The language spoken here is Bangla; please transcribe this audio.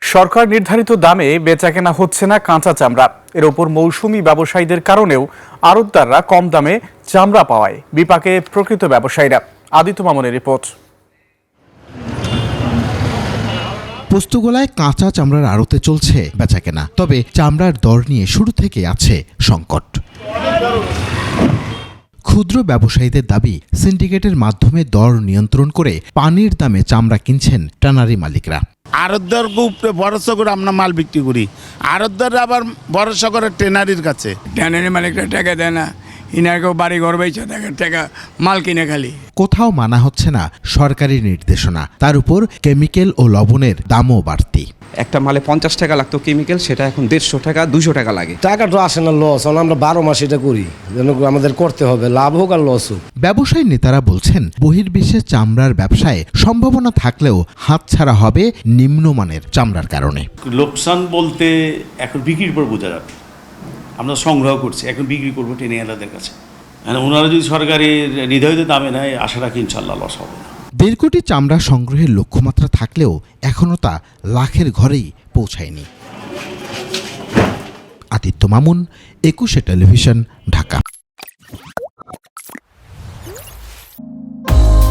সরকার নির্ধারিত দামে বেচাকেনা হচ্ছে না কাঁচা চামড়া। এর ওপর মৌসুমী ব্যবসায়ীদের কারণেও আড়তদাররা কম দামে চামড়া পাওয়ায় বিপাকে প্রকৃত ব্যবসায়ীরা। আদিত্য মামুনের রিপোর্ট। পোস্তগোলায় কাঁচা চামড়ার আড়তে চলছে বেচাকেনা, তবে চামড়ার দর নিয়ে শুরু থেকে আছে সংকট। ক্ষুদ্র ব্যবসায়ীদের দাবি, সিন্ডিকেটের মাধ্যমে দর নিয়ন্ত্রণ করে পানির দামে চামড়া কিনছেন ট্যানারি মালিকরা। আড়তদার উপরে ভরসা করে আমরা মাল বিক্রি করি, আড়তদার আবার ভরসা করে ট্যানারির কাছে। ট্যানারি মালিকরা টাকা দেয় না, ইনারকেও বাড়ি ঘর বেচে টাকা মাল কিনে খালি। কোথাও মানা হচ্ছে না সরকারি নির্দেশনা, তার উপর কেমিক্যাল ও লবণের দামও বাড়তি। একটা মালে 50 টাকা লাগতো কেমিক্যাল, সেটা এখন 150 টাকা 200 টাকা লাগে। টাকা তো আসে না, লস। আমরা 12 মাস এটা করি, যেন আমাদের করতে হবে, লাভ হোক আর লস হোক। ব্যবসায়ী নেতারা বলছেন, বহির্বিশ্বে চামড়ার ব্যবসায় সম্ভাবনা থাকলেও হাতছাড়া হবে নিম্নমানের চামড়ার কারণে। লোকসান বলতে এখন বিক্রির পর বোঝা যাবে। আমরা সংগ্রহ করছি, এখন বিক্রি করবো টেনিয়ালাদের কাছে। ওনারা যদি সরকারি নির্ধারিত দামে নেয়, আশা রাখি ইনশাল্লাহ লস হবে না। 1.5 কোটি চামড়া সংগ্রহের লক্ষ্যমাত্রা থাকলেও এখনও তা লাখের ঘরেই পৌঁছায়নি। আদিত্য মামুন, 21 টেলিভিশন, ঢাকা।